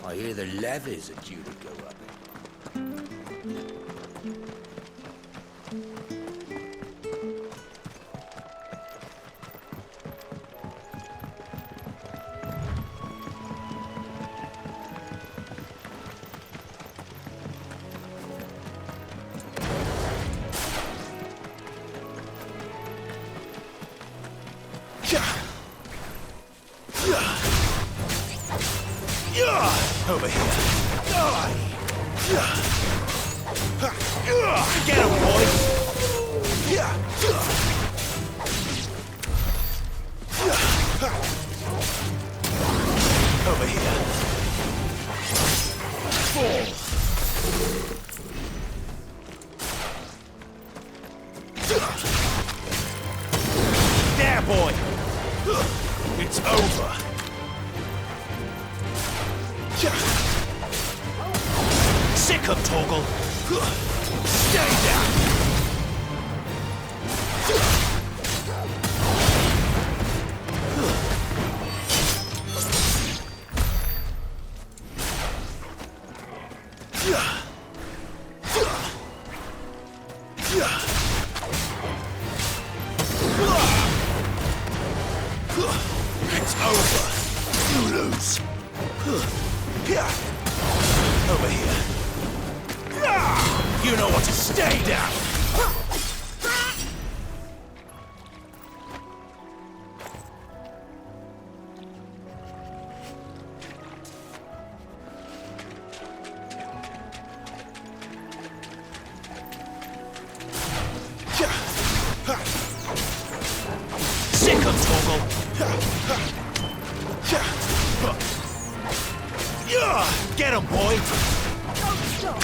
I hear the levies are due to go up. Over here. Get him, boy! Over here. Fall. There, boy! It's over. Sick of Toggle! Stay down! It's over! You lose! Over here. You know what to stay down! Sick of Toggle! Get him, boy! Don't stop!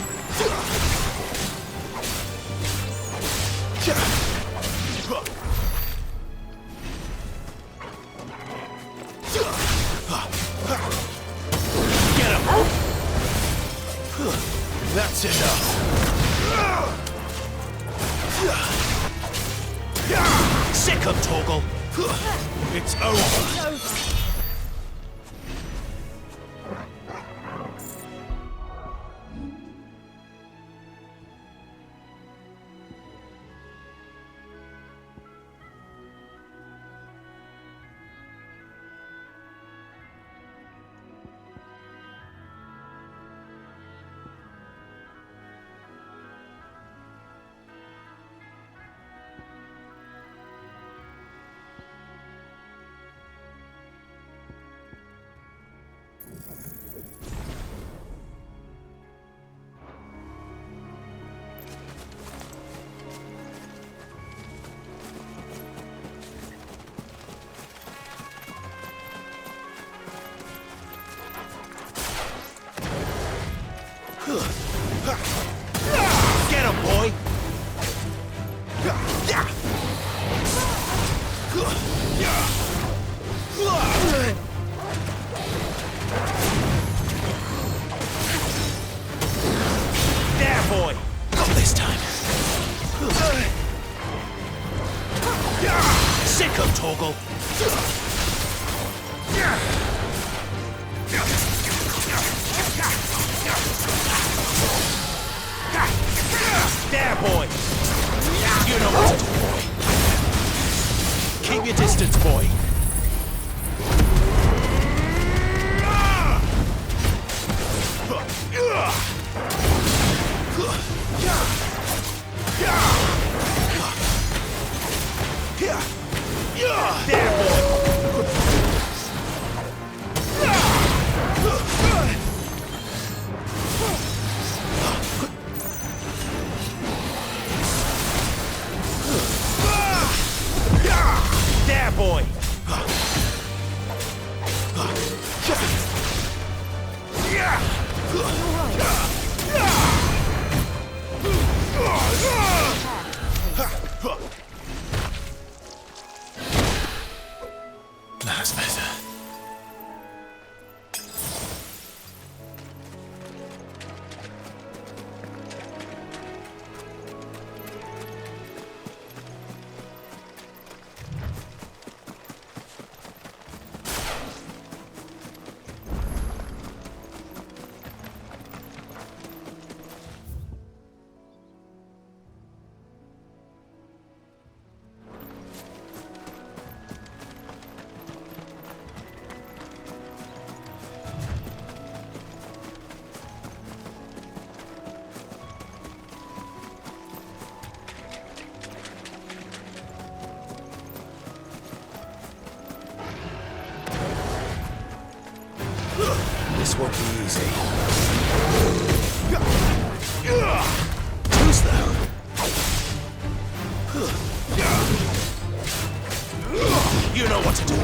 Get him! That's enough! Sick of Toggle! It's over! It's over! Get him, boy! There, boy! Not this time. Sick of Toggle! There, boy! You know what to do, boy. Keep your distance, boy. There, boy! There, boy! That's better. This won't be easy. Too slow. You know what to do,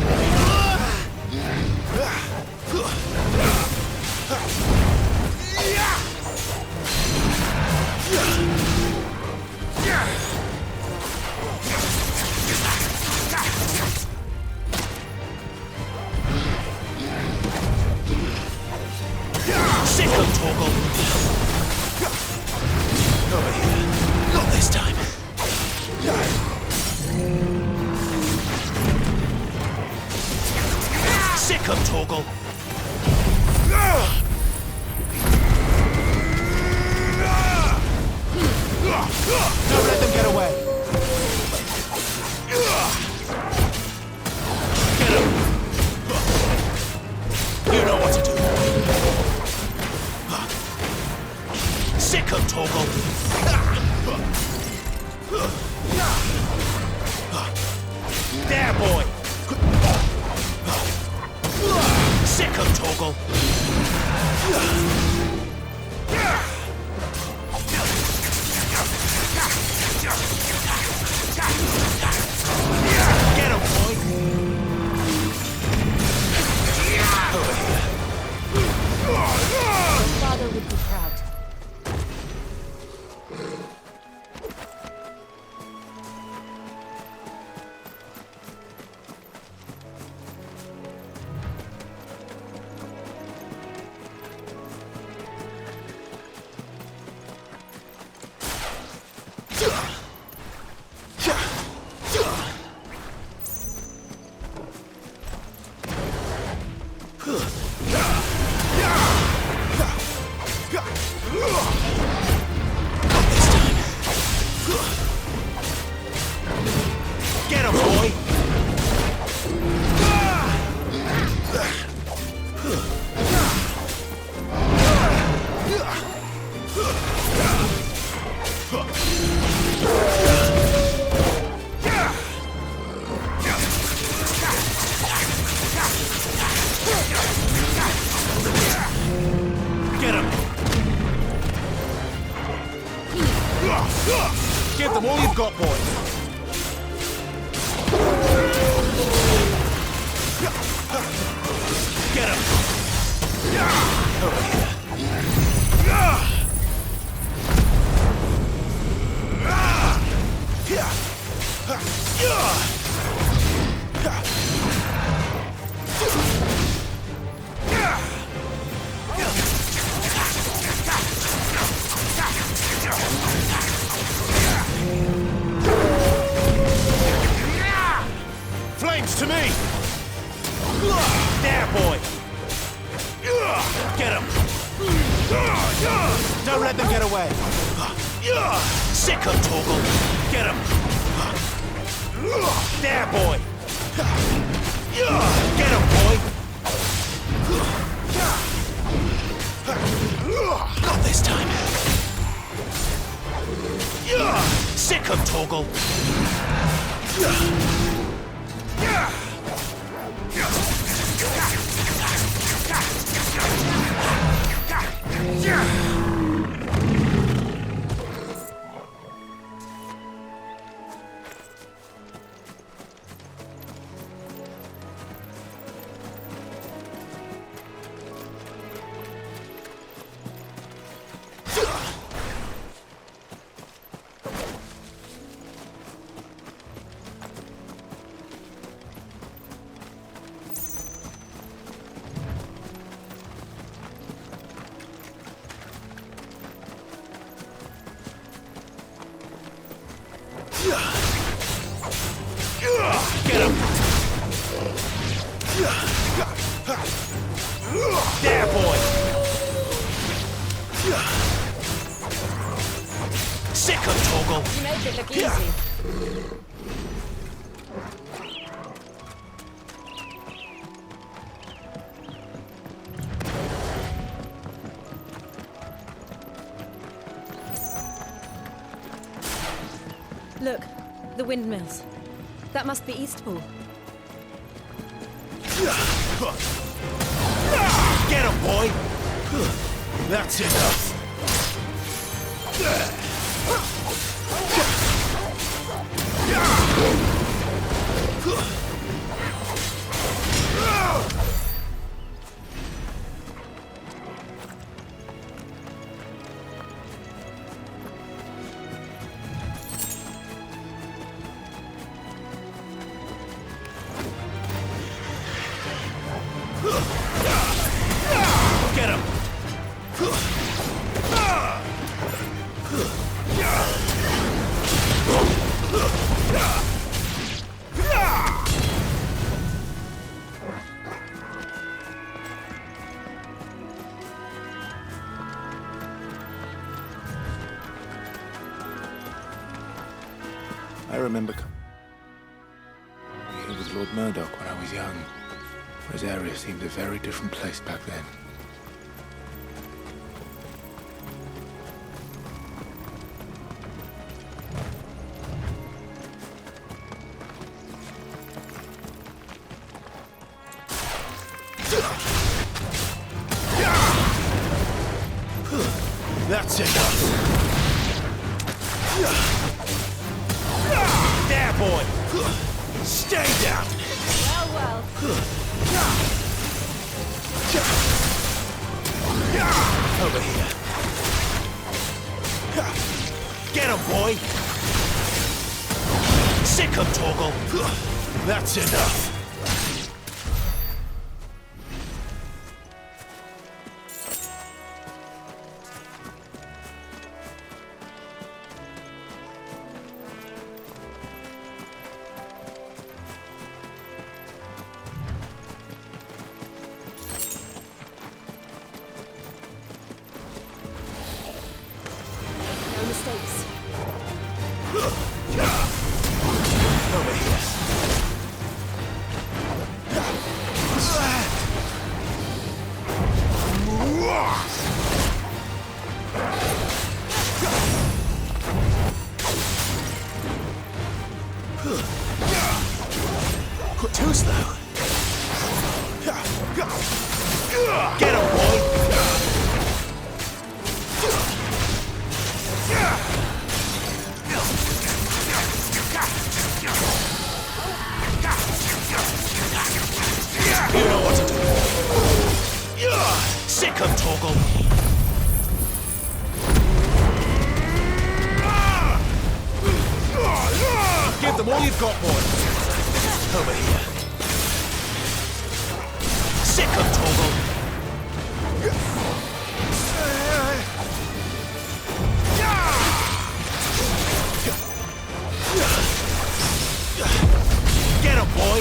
Sick of Torgal. Over here. Not this time. Sick of Torgal. Don't let them get away. Get him. You know what to do. Sick of Torgal. There, boy. Sick of Torgal. Get him, boy. Over here. Father would be proud. Get him, boy! Get him! Give them all you've got, boy! Get him! Over here. Flames to me! There, boy! Get him! Don't let them get away! Sick of Torgal! Get him! There, boy! Get him, boy! Not this time! Sick of Torgal! Get him! There, boy! Sick of Torgal! You make it look easy. Look, the windmills. That must be Eastpool. Get him, boy! boy! That's enough! Get him! I remember here with Lord Murdoch when I was young. Rosaria seemed a very different place back then. That's enough! There, boy! Stay down! Well. Over here. Get him, boy! Sick him, Torgal! That's enough! No mistakes. Over here. Too slow. Get him, boy! You know what to do. Sick him, Torgal. Give them all you've got, boy. Over here. Sick him, Torgal. Get him, boy!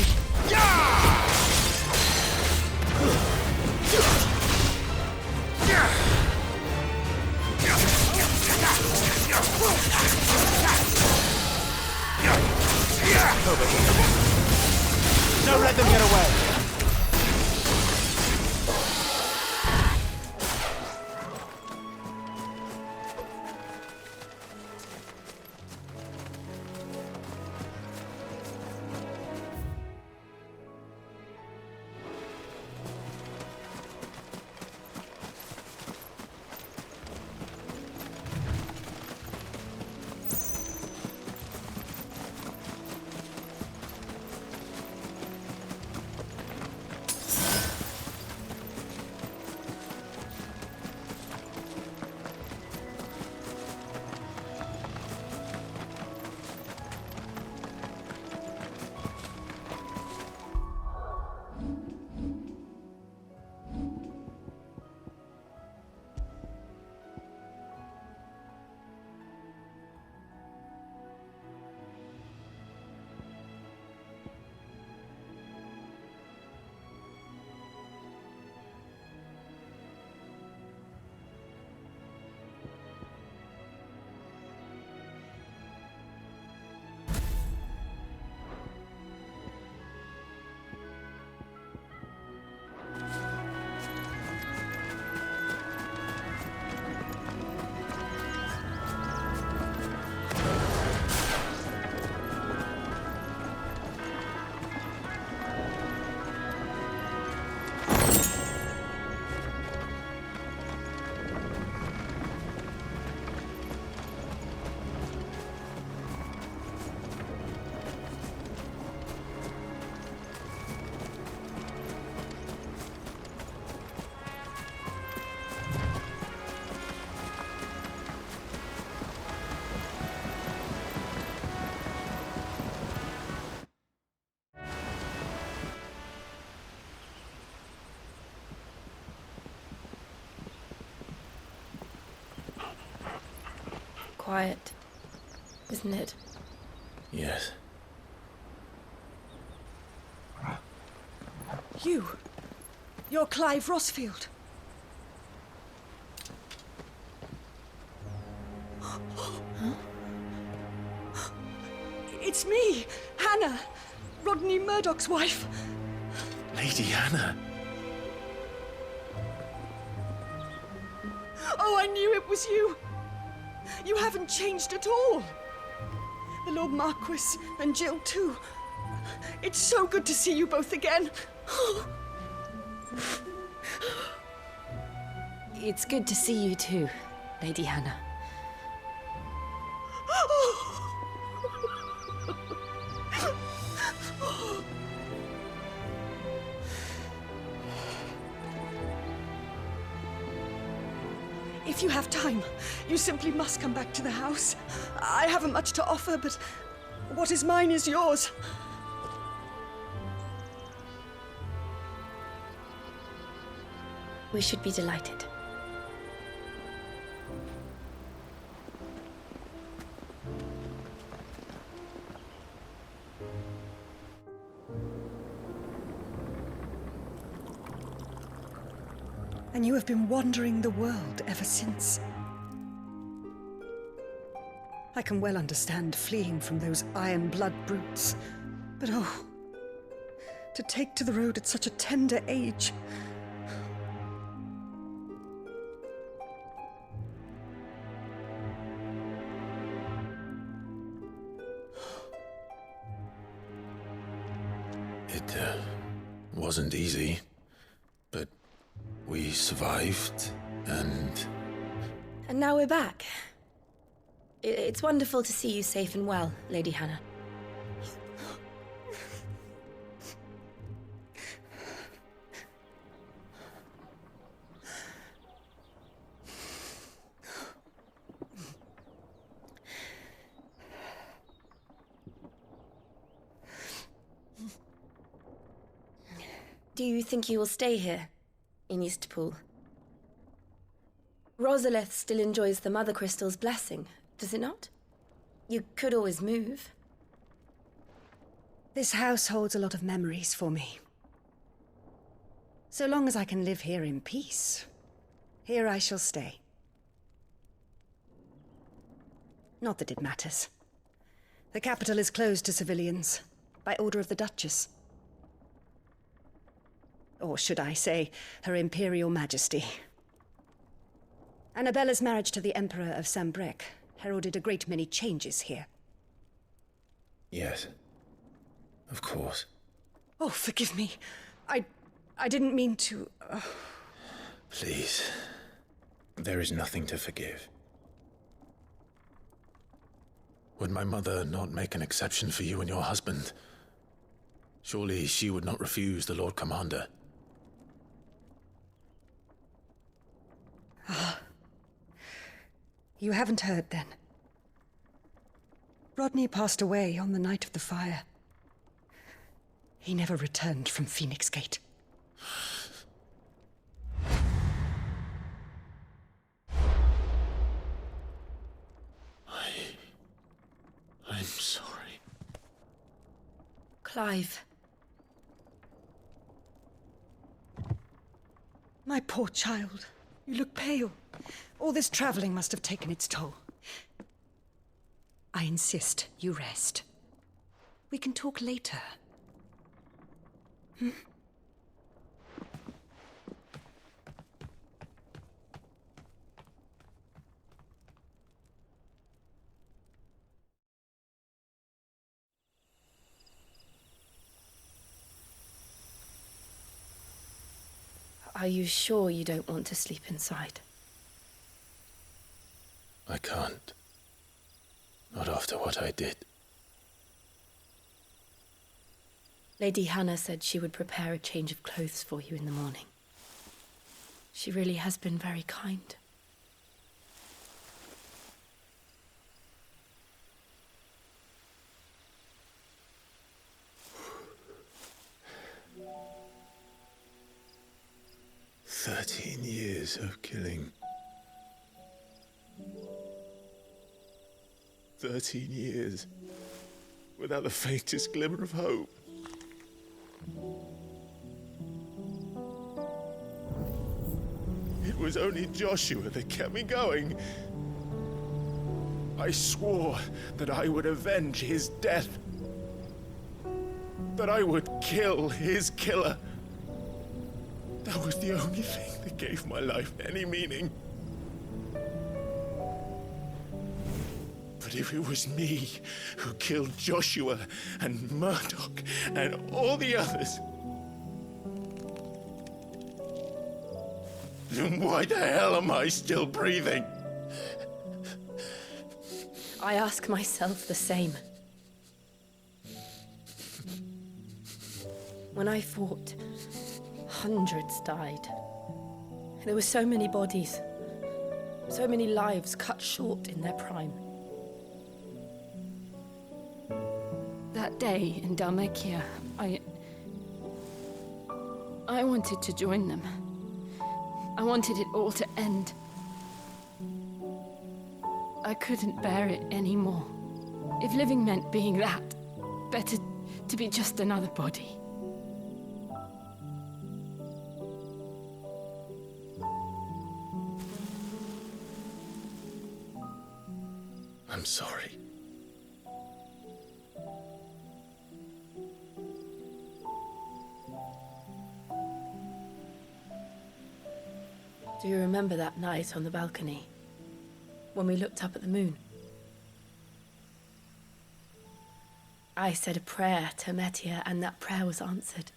Over here. Don't let them get away. quiet, isn't it? Yes. You're Clive Rossfield. It's me, Hannah, Rodney Murdoch's wife. Lady Hannah. Oh, I knew it was you. You haven't changed at all. The Lord Marquis and Jill too. It's so good to see you both again. It's good to see you too, Lady Hannah. If you have time, you simply must come back to the house. I haven't much to offer, but what is mine is yours. We should be delighted. And you have been wandering the world ever since. I can well understand fleeing from those iron-blood brutes. But oh, to take to the road at such a tender age. It wasn't easy, but we survived, and now we're back. It's wonderful to see you safe and well, Lady Hannah. Do you think you will stay here, in Eastpool? Rosalith still enjoys the Mother Crystal's blessing, does it not? You could always move. This house holds a lot of memories for me. So long as I can live here in peace, here I shall stay. Not that it matters. The capital is closed to civilians, by order of the Duchess. Or should I say, Her Imperial Majesty. Annabella's marriage to the Emperor of Sambrec heralded a great many changes here. yes, of course. Oh, forgive me. I didn't mean to... Please, there is nothing to forgive. Would my mother not make an exception for you and your husband? Surely she would not refuse the Lord Commander. You haven't heard, then. Rodney passed away on the night of the fire. He never returned from Phoenix Gate. I'm sorry. Clive. My poor child. You look pale. All this traveling must have taken its toll. I insist you rest. We can talk later. Are you sure you don't want to sleep inside? I can't. Not after what I did. Lady Hannah said she would prepare a change of clothes for you in the morning. She really has been very kind. "13 years of killing. 13 years without the faintest glimmer of hope. It was only Joshua that kept me going. I swore that I would avenge his death. That I would kill his killer. That was the only thing that gave my life any meaning. But if it was me who killed Joshua and Murdoch and all the others, then why the hell am I still breathing? I ask myself the same. When I fought, hundreds died. There were so many bodies, so many lives cut short in their prime. That day in Dalmatia, I wanted to join them. I wanted it all to end. I couldn't bear it anymore. If living meant being that, better to be just another body. I'm sorry. Do you remember that night on the balcony, when we looked up at the moon? I said a prayer to Metia, and that prayer was answered.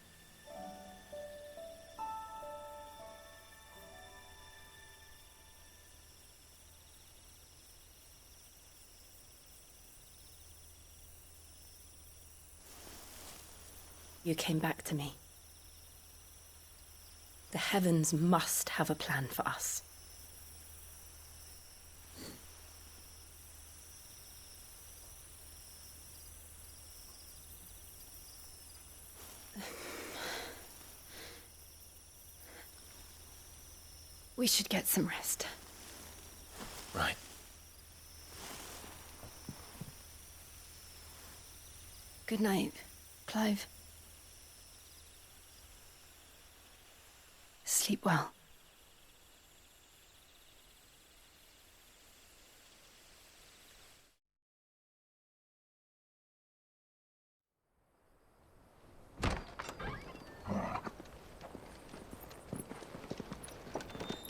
You came back to me. The heavens must have a plan for us. We should get some rest. Right. Good night, Clive. Sleep well.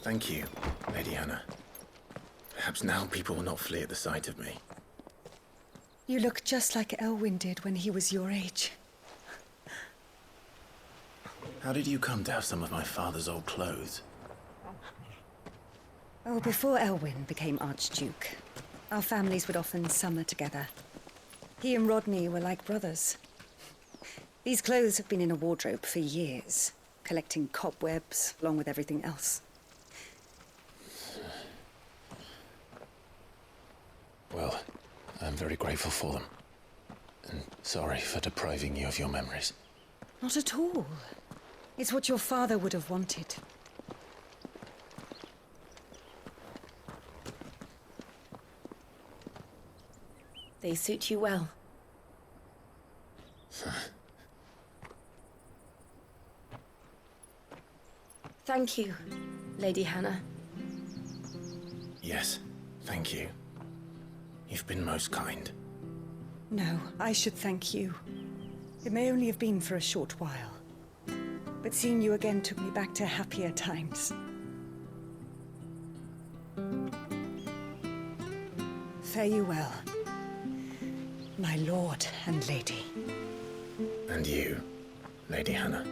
Thank you, Lady Hannah. Perhaps now people will not flee at the sight of me. You look just like Elwyn did when he was your age. How did you come to have some of my father's old clothes? Oh, before Elwyn became Archduke, our families would often summer together. He and Rodney were like brothers. These clothes have been in a wardrobe for years, collecting cobwebs along with everything else. Well, I'm very grateful for them. And sorry for depriving you of your memories. Not at all. It's what your father would have wanted. They suit you well. Thank you, Lady Hannah. Yes, thank you. You've been most kind. No, I should thank you. It may only have been for a short while, but seeing you again took me back to happier times. Fare you well, my lord and lady. And you, Lady Hannah.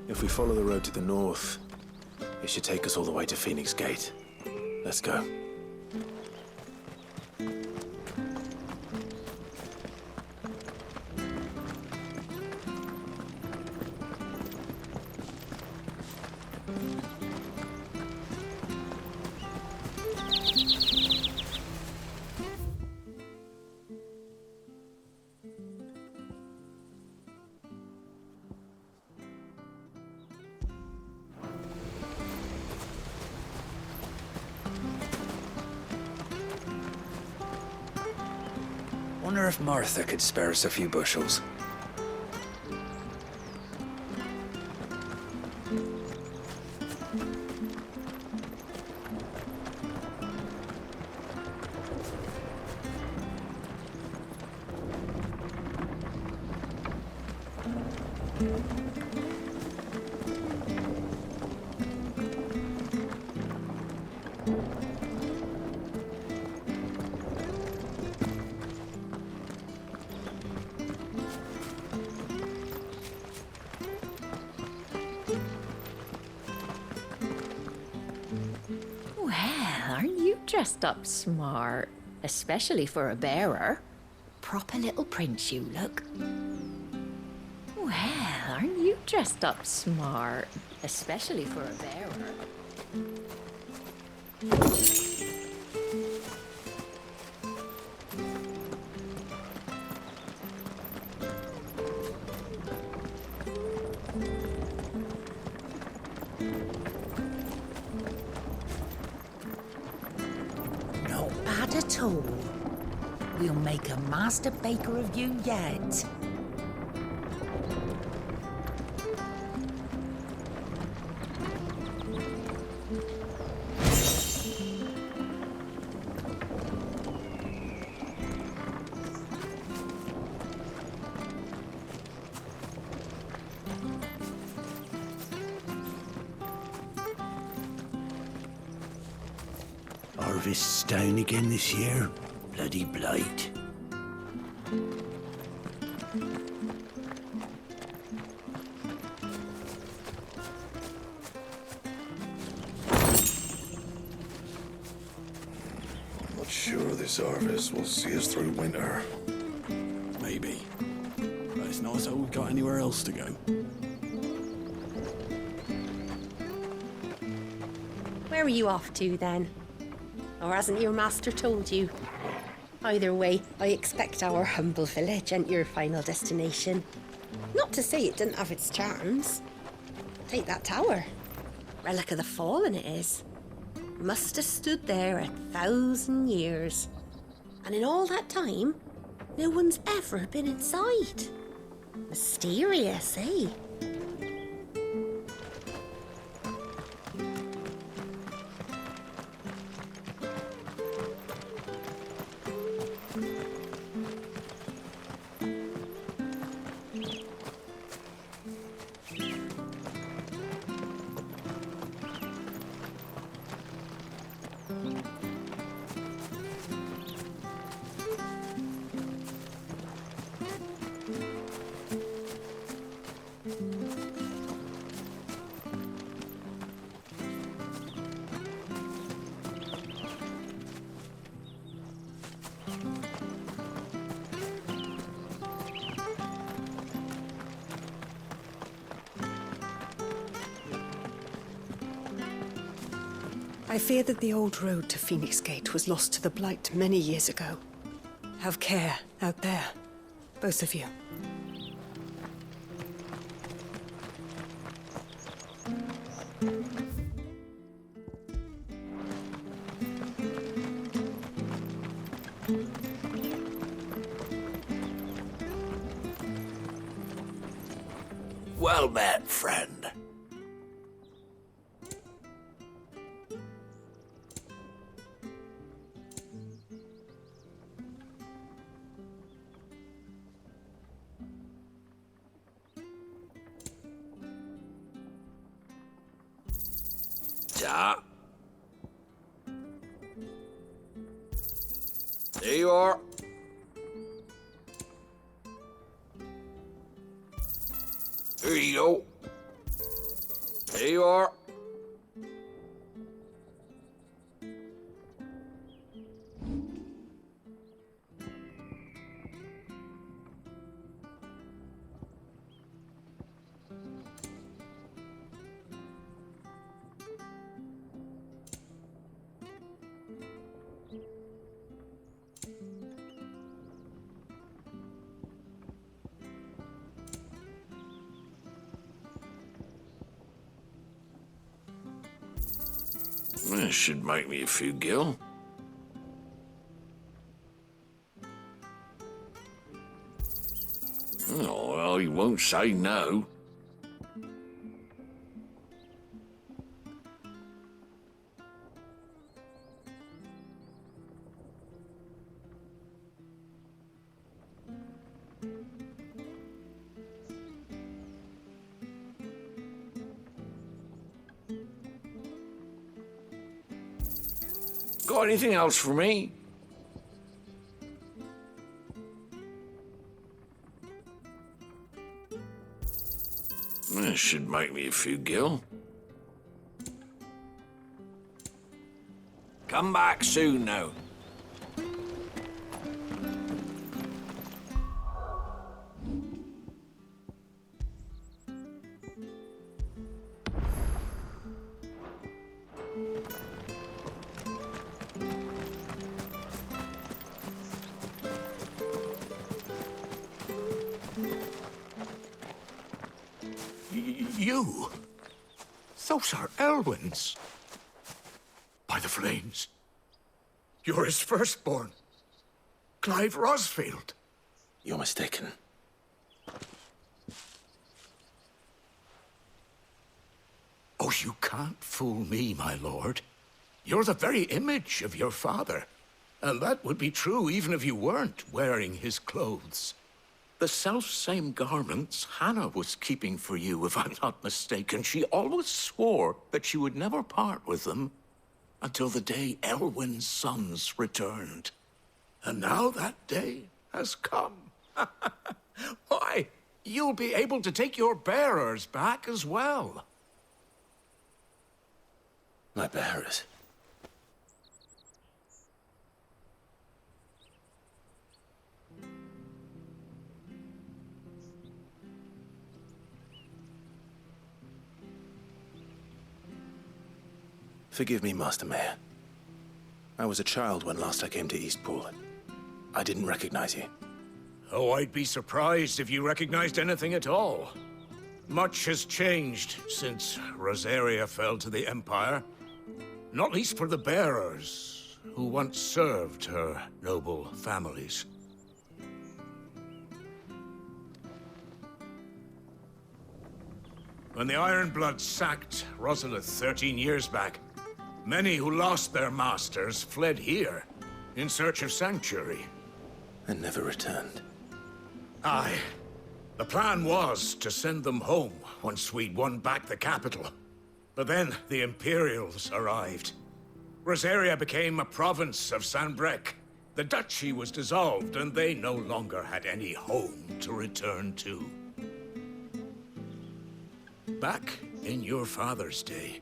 If we follow the road to the north, it should take us all the way to Phoenix Gate. Let's go. Wonder if Martha could spare us a few bushels. Aren't you dressed up smart? Especially for a bearer. Proper little prince you look. Well, aren't you dressed up smart? Especially for a bearer. Not bad at all. We'll make a master baker of you yet. Harvest's down again this year. Bloody blight. I'm not sure this harvest will see us through winter. Maybe. But it's not as though we've got anywhere else to go. Where are you off to, then? Or hasn't your master told you? Either way, I expect our humble village ain't your final destination. Not to say it didn't have its charms. Take that tower. Relic of the Fallen it is. Must have stood there 1,000 years. And in all that time, no one's ever been inside. Mysterious, eh? I fear that the old road to Phoenix Gate was lost to the Blight many years ago. Have care out there, both of you. Well met, friend. Yeah. There you are. Here you go. Here you are. This should make me a few gil. Oh, well, he won't say no. Got anything else for me? This should make me a few gil. Come back soon now. You? Those are Elwyn's. By the flames. You're his firstborn. Clive Rosfield. You're mistaken. Oh, you can't fool me, my lord. You're the very image of your father. And that would be true even if you weren't wearing his clothes. The self-same garments Hannah was keeping for you, if I'm not mistaken. She always swore that she would never part with them until the day Elwyn's sons returned. And now that day has come. Why, you'll be able to take your bearers back as well. My bearers. Forgive me, Master Mayor. I was a child when last I came to Eastpool. I didn't recognize you. Oh, I'd be surprised if you recognized anything at all. Much has changed since Rosaria fell to the Empire. Not least for the bearers, who once served her noble families. When the Ironbloods sacked Rosalith 13 years back, many who lost their masters fled here in search of sanctuary. And never returned. Aye. The plan was to send them home once we'd won back the capital. But then the Imperials arrived. Rosaria became a province of Sanbreque. The duchy was dissolved, and they no longer had any home to return to. Back in your father's day,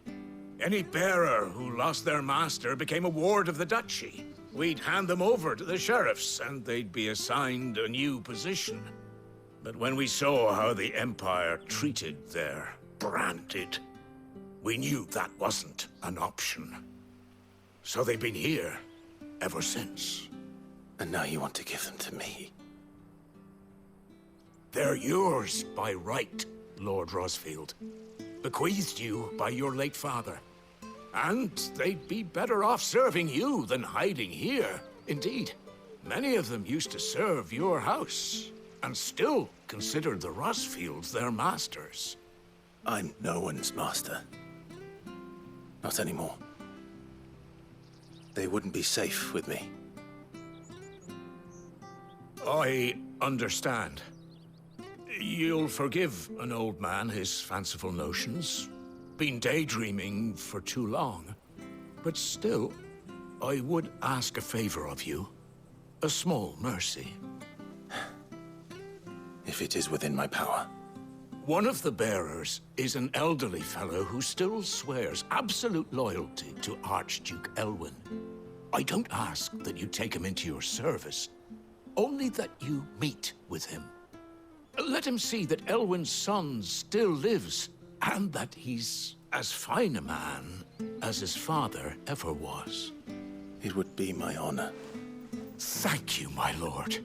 any bearer who lost their master became a ward of the duchy. We'd hand them over to the sheriffs, and they'd be assigned a new position. But when we saw how the Empire treated their branded, we knew that wasn't an option. So they've been here ever since. And now you want to give them to me? They're yours by right, Lord Rosfield. Bequeathed you by your late father. And they'd be better off serving you than hiding here. Indeed, many of them used to serve your house, and still considered the Rosfields their masters. I'm no one's master. Not anymore. They wouldn't be safe with me. I understand. You'll forgive an old man his fanciful notions. Been daydreaming for too long. But still, I would ask a favor of you. A small mercy. If it is within my power. One of the bearers is an elderly fellow who still swears absolute loyalty to Archduke Elwyn. I don't ask that you take him into your service, only that you meet with him. Let him see that Elwyn's son still lives, and that he's as fine a man as his father ever was. It would be my honor. Thank you, my lord.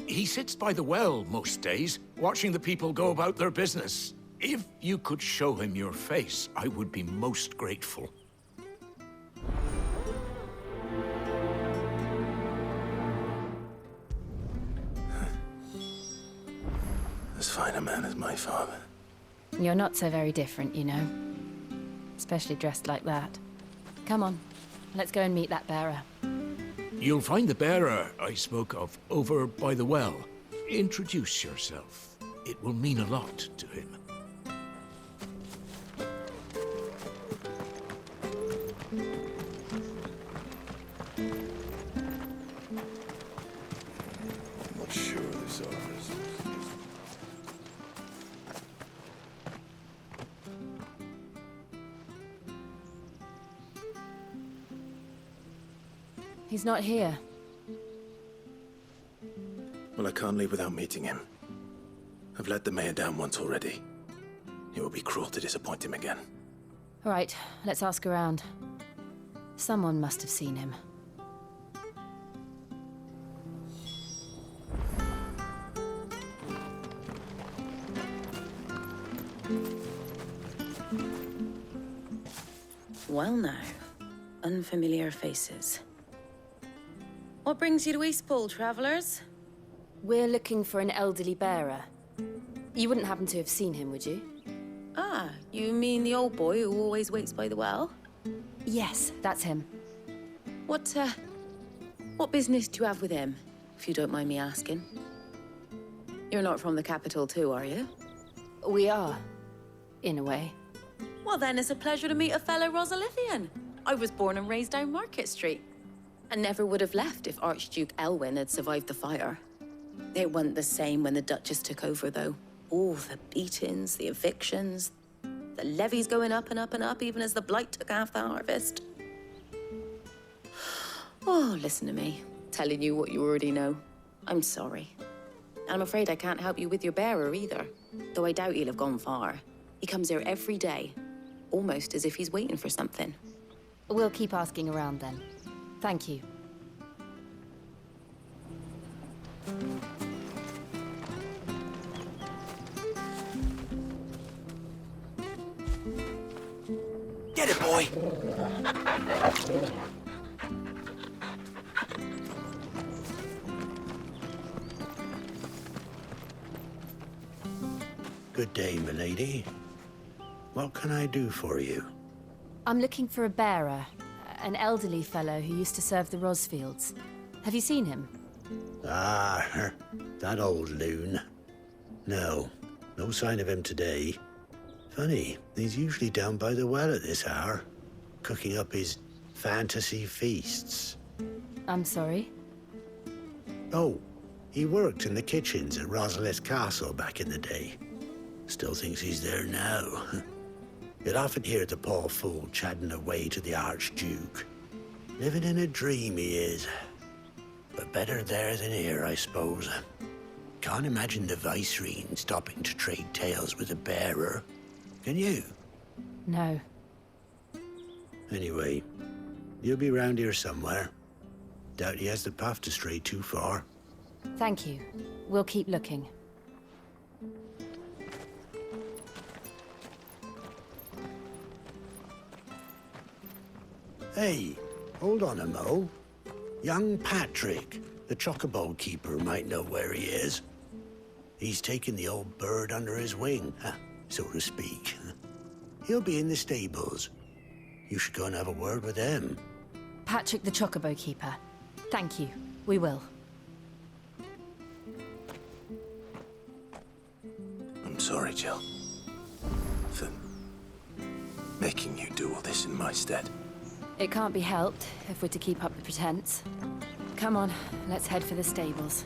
He sits by the well most days, watching the people go about their business. If you could show him your face, I would be most grateful. As fine a man as my father. You're not so very different, you know. Especially dressed like that. Come on, let's go and meet that bearer. You'll find the bearer I spoke of over by the well. Introduce yourself. It will mean a lot to him. I'm not sure this office. He's not here. Well, I can't leave without meeting him. I've let the mayor down once already. It would be cruel to disappoint him again. All right, let's ask around. Someone must have seen him. Well now, unfamiliar faces. What brings you to Eastpool, travellers? We're looking for an elderly bearer. You wouldn't happen to have seen him, would you? Ah, you mean the old boy who always waits by the well? Yes, that's him. What business do you have with him, if you don't mind me asking? You're not from the capital too, are you? We are, in a way. Well then, it's a pleasure to meet a fellow Rosalithian. I was born and raised down Market Street. And never would have left if Archduke Elwyn had survived the fire. It wasn't the same when the Duchess took over, though. Oh, the beatings, the evictions, the levies going up and up and up, even as the blight took half the harvest. Oh, listen to me, telling you what you already know. I'm sorry. And I'm afraid I can't help you with your bearer either, though I doubt he'll have gone far. He comes here every day, almost as if he's waiting for something. We'll keep asking around then. Thank you. Get it, boy! Good day, milady. What can I do for you? I'm looking for a bearer, an elderly fellow who used to serve the Rosfields. Have you seen him? Ah, that old loon. No sign of him today. Funny, he's usually down by the well at this hour, cooking up his fantasy feasts. I'm sorry? Oh, he worked in the kitchens at Rosalith Castle back in the day. Still thinks he's there now. You'd often hear the poor fool chatting away to the Archduke. Living in a dream he is. But better there than here, I suppose. Can't imagine the Viceroy stopping to trade tales with a bearer. Can you? No. Anyway, you'll be round here somewhere. Doubt he has the path to stray too far. Thank you. We'll keep looking. Hey, hold on a mo. Young Patrick, the chocobo keeper, might know where he is. He's taken the old bird under his wing, so to speak. He'll be in the stables. You should go and have a word with him. Patrick the Chocobo Keeper. Thank you. We will. I'm sorry, Jill. For making you do all this in my stead. It can't be helped if we're to keep up the pretense. Come on, let's head for the stables.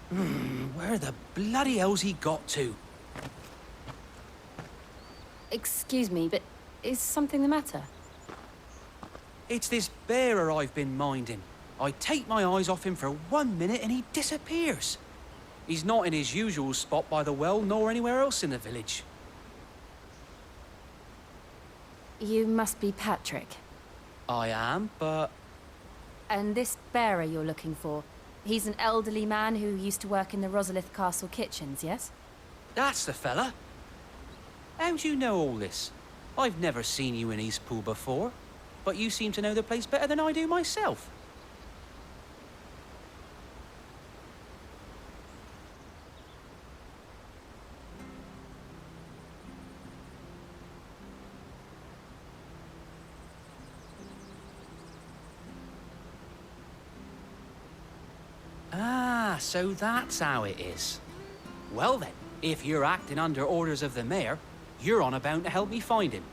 Where the bloody hell's he got to? Excuse me, but is something the matter? It's this bearer I've been minding. I take my eyes off him for 1 minute and he disappears. He's not in his usual spot by the well, nor anywhere else in the village. You must be Patrick. I am, but... And this bearer you're looking for, he's an elderly man who used to work in the Rosalith Castle kitchens, yes? That's the fella. How do you know all this? I've never seen you in Eastpool before, but you seem to know the place better than I do myself. Ah, so that's how it is. Well then, if you're acting under orders of the mayor, you're on about to help me find him.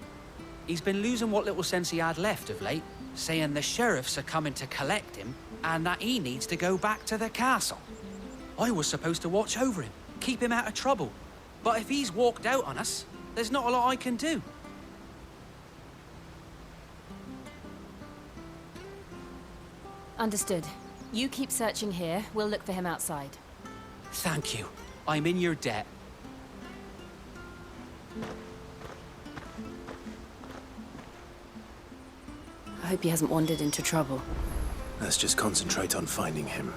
He's been losing what little sense he had left of late, saying the sheriffs are coming to collect him and that he needs to go back to the castle. I was supposed to watch over him, keep him out of trouble. But if he's walked out on us, there's not a lot I can do. Understood. You keep searching here, we'll look for him outside. Thank you. I'm in your debt. I hope he hasn't wandered into trouble. Let's just concentrate on finding him.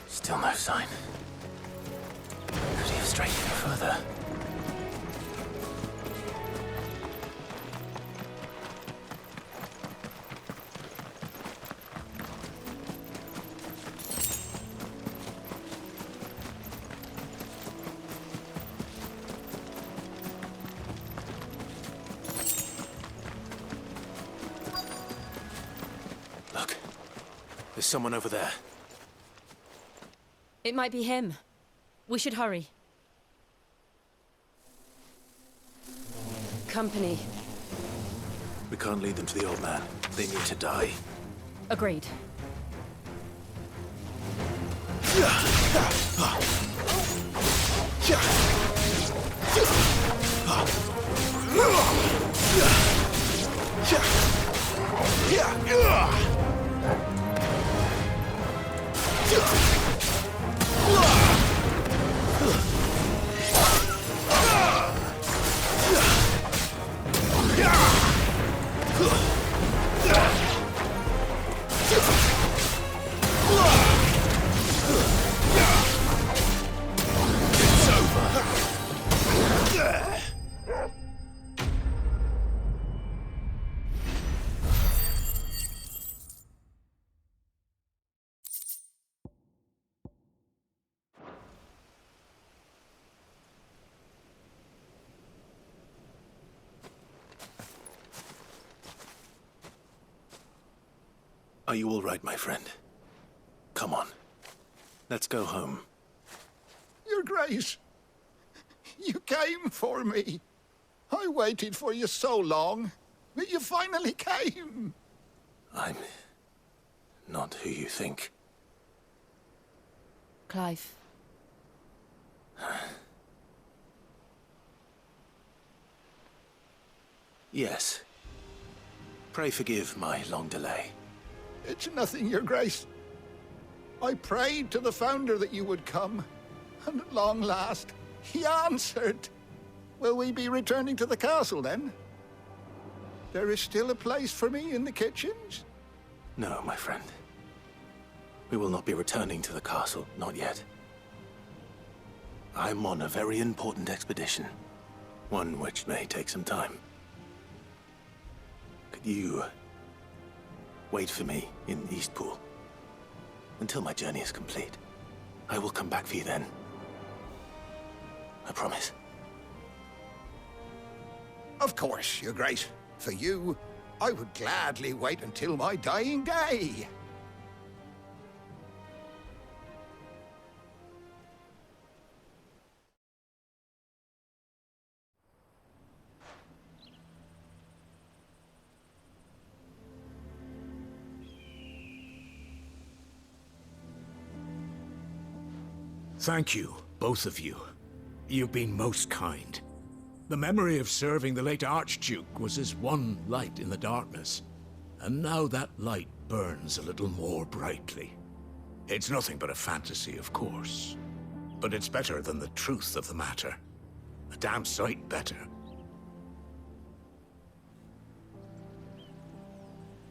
Still no sign. Could he have strayed any further? Look, there's someone over there. It might be him. We should hurry. Company. We can't lead them to the old man. They need to die. Agreed. Are you all right, my friend? Come on. Let's go home. Your Grace, you came for me. I waited for you so long, but you finally came. I'm not who you think. Clive. Yes. Pray forgive my long delay. It's nothing, Your Grace. I prayed to the Founder that you would come, and at long last, he answered. Will we be returning to the castle, then? There is still a place for me in the kitchens? No, my friend. We will not be returning to the castle, not yet. I'm on a very important expedition. One which may take some time. Could you wait for me in Eastpool until my journey is complete? I will come back for you then. I promise. Of course, Your Grace. For you, I would gladly wait until my dying day. Thank you, both of you. You've been most kind. The memory of serving the late Archduke was as one light in the darkness, and now that light burns a little more brightly. It's nothing but a fantasy, of course, but it's better than the truth of the matter. A damn sight better.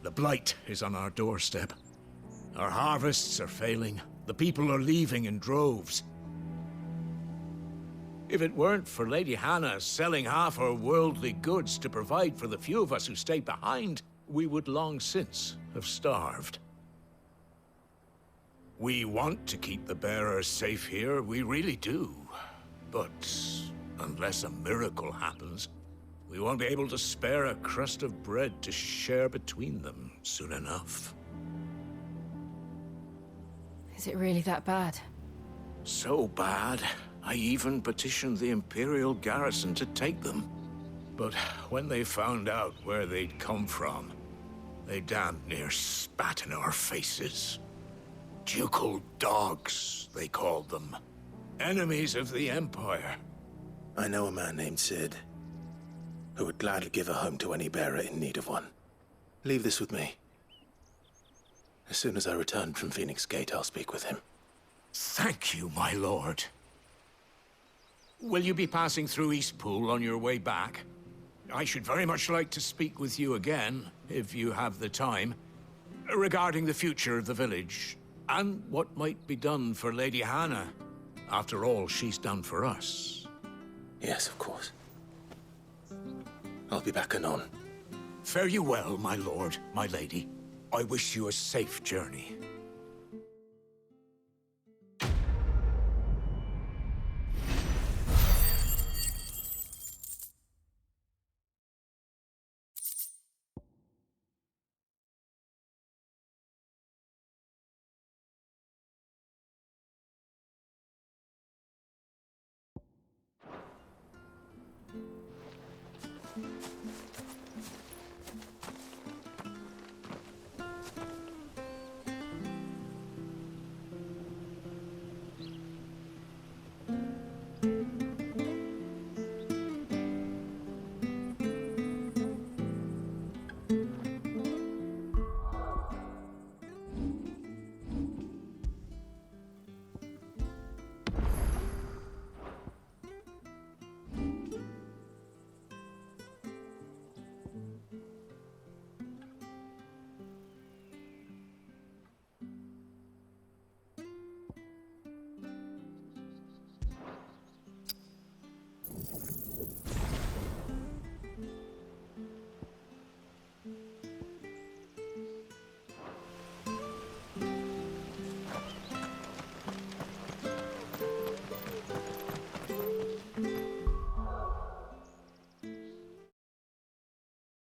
The blight is on our doorstep. Our harvests are failing. The people are leaving in droves. If it weren't for Lady Hannah selling half her worldly goods to provide for the few of us who stayed behind, we would long since have starved. We want to keep the bearers safe here, we really do. But unless a miracle happens, we won't be able to spare a crust of bread to share between them soon enough. Is it really that bad? So bad, I even petitioned the Imperial garrison to take them. But when they found out where they'd come from, they damn near spat in our faces. Ducal dogs, they called them. Enemies of the Empire. I know a man named Sid, who would gladly give a home to any bearer in need of one. Leave this with me. As soon as I return from Phoenix Gate, I'll speak with him. Thank you, my lord. Will you be passing through Eastpool on your way back? I should very much like to speak with you again, if you have the time, regarding the future of the village, and what might be done for Lady Hannah. After all she's done for us. Yes, of course. I'll be back anon. Fare you well, my lord, my lady. I wish you a safe journey.